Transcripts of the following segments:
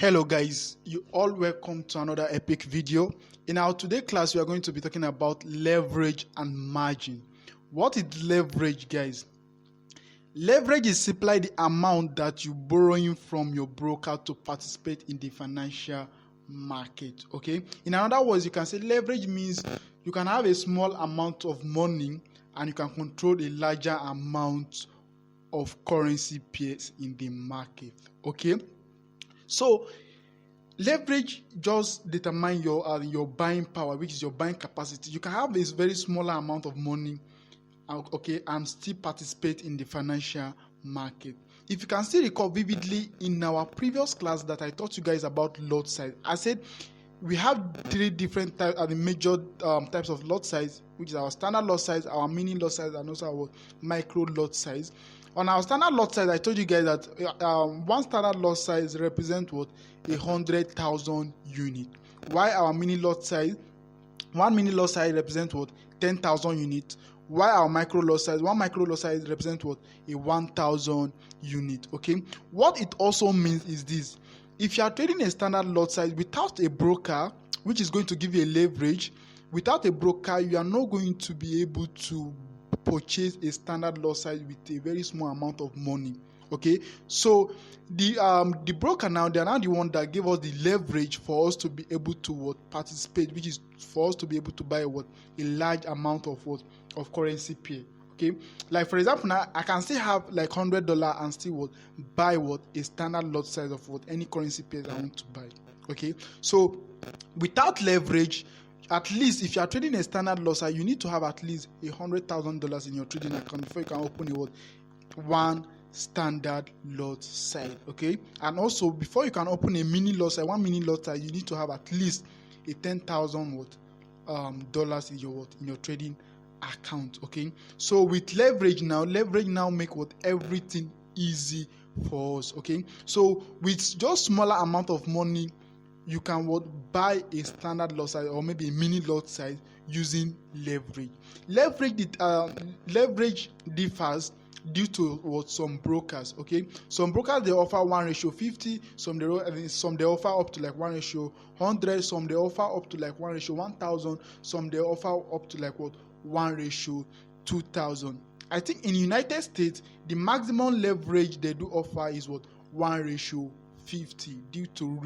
Hello guys, you all welcome to another epic video. In our today class we are going to be talking about leverage and margin. What is leverage, guys? Leverage is simply the amount that you're borrowing from your broker to participate in the financial market. Okay, in other words, you can say leverage means you can have a small amount of money and you can control a larger amount of currency pairs in the market. Okay, so leverage just determine your buying power, which is your buying capacity. You can have a very smaller amount of money, okay, and still participate in the financial market. If you can still recall vividly in our previous class that I taught you guys about lot size, I said we have three different types, the major types of lot size, which is our standard lot size, our mini lot size, and also our micro lot size. On our standard lot size, I told you guys that one standard lot size represents what? 100,000 unit. While our mini lot size, one mini lot size represents what? 10,000 units. While our micro lot size, one micro lot size represents what? 1,000 unit. Okay. What it also means is this: if you are trading a standard lot size without a broker, which is going to give you a leverage, without a broker, you are not going to be able to purchase a standard lot size with a very small amount of money. Okay, so the broker now, they are now the one that gave us the leverage for us to be able to participate, which is for us to be able to buy a large amount of currency pair. Okay, like for example, now I can still have like $100 and still buy a standard lot size of any currency pair I want to buy. Okay, so without leverage, at least if you are trading a standard lot size, you need to have at least $100,000 in your trading account before you can open one standard lot size. Okay, and also before you can open a mini lot size, one mini lot size, you need to have at least a $10,000 dollars in your trading account. Okay, so with leverage now make everything easy for us. Okay, so with just smaller amount of money, you can buy a standard lot size or maybe a mini lot size using leverage. Leverage differs due to some brokers. Okay, some brokers they offer 1:50, some they offer up to like 1:100, some they offer up to like 1:1000, some they offer up to like 1:2000. I think in the United States the maximum leverage they do offer is 1:50 due to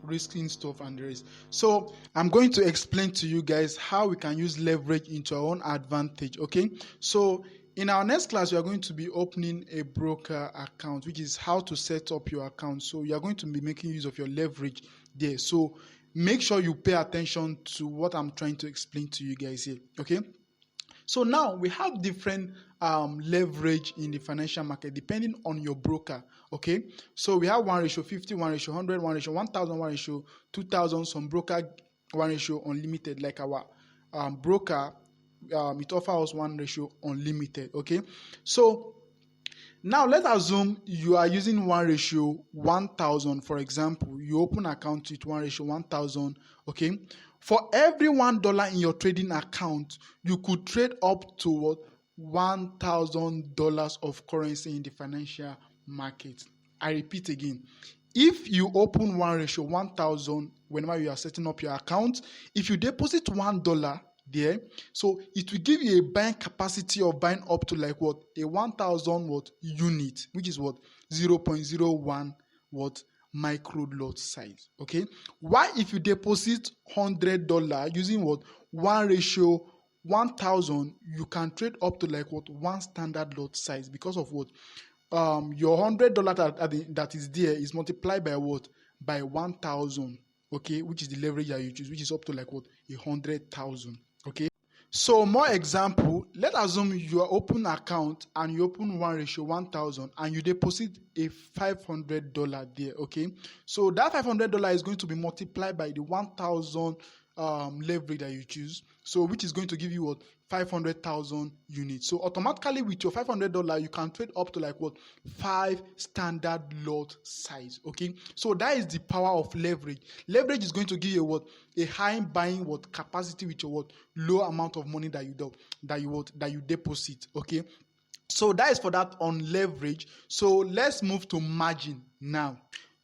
risking stuff and the rest. So I'm going to explain to you guys how we can use leverage into our own advantage. Okay, so in our next class we are going to be opening a broker account, which is how to set up your account. So you are going to be making use of your leverage there, so make sure you pay attention to what I'm trying to explain to you guys here. Okay, so now we have different leverage in the financial market depending on your broker. Okay, so we have 1:50, 1:100, 1:1000, 1:2000. Some broker 1:unlimited, like our broker, it offers us 1:unlimited. Okay, so now let's assume you are using 1:1000. For example, you open account with 1:1000. Okay, for every $1 in your trading account, you could trade up to $1,000 of currency in the financial market. I repeat again, if you open 1:1000 whenever you are setting up your account, if you deposit $1 there, so it will give you a buying capacity of buying up to like a 1,000 unit, which is 0.01 micro lot size. Okay, why if you deposit $100 using 1:1000, you can trade up to like one standard lot size, because of your $100 that is there is multiplied by by 1,000. Okay, which is the leverage that you choose, which is up to like 100,000. Okay, so more example, let's assume you are open account and you open 1:1000 and you deposit a $500 there. Okay, so that $500 is going to be multiplied by the 1,000 leverage that you choose, so which is going to give you 500,000 units. So automatically with your $500 you can trade up to like 5 standard lot size. Okay, so that is the power of leverage. Leverage is going to give you a high buying capacity with your low amount of money that you deposit. Okay, so that is for that on leverage. So let's move to margin now.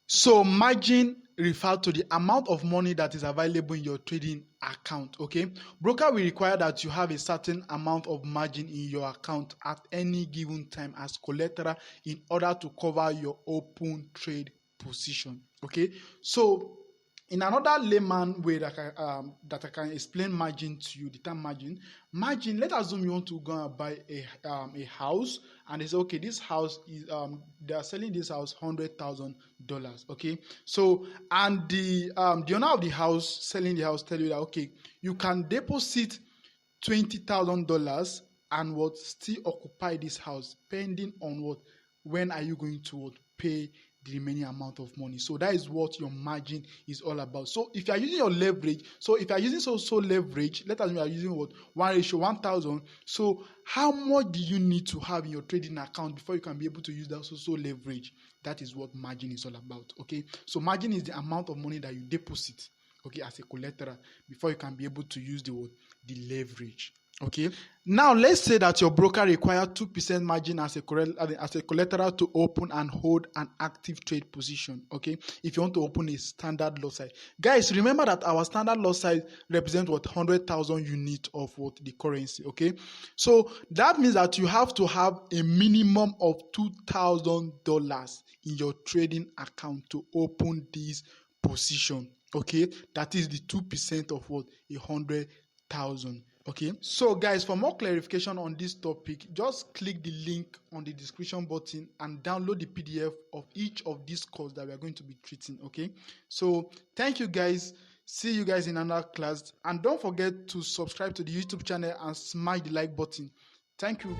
So margin refers to the amount of money that is available in your trading account. Okay, broker will require that you have a certain amount of margin in your account at any given time as collateral in order to cover your open trade position. Okay, so in another layman way that I can explain margin to you, the term margin, let's assume you want to go and buy a house, and they say, okay, this house is they are selling this house $100,000. Okay, so and the owner of the house selling the house tell you that, okay, you can deposit $20,000 and what still occupy this house pending on what, when are you going to what, pay the remaining amount of money. So that is what your margin is all about. So if you are using your leverage, so if you are using so leverage, let us say you are using what, 1:1,000. So how much do you need to have in your trading account before you can be able to use that so leverage? That is what margin is all about. Okay, so margin is the amount of money that you deposit, okay, as a collateral before you can be able to use the leverage. Okay, now let's say that your broker requires 2% margin as a collateral to open and hold an active trade position. Okay, if you want to open a standard lot size, guys, remember that our standard lot size represents what, 100,000 units of what, the currency. Okay, so that means that you have to have a minimum of $2,000 in your trading account to open this position. Okay, that is the 2% of what, 100,000. Okay, so guys, for more clarification on this topic, just click the link on the description button and download the PDF of each of these courses that we are going to be treating. Okay, so thank you guys, see you guys in another class, and don't forget to subscribe to the YouTube channel and smash the like button. Thank you.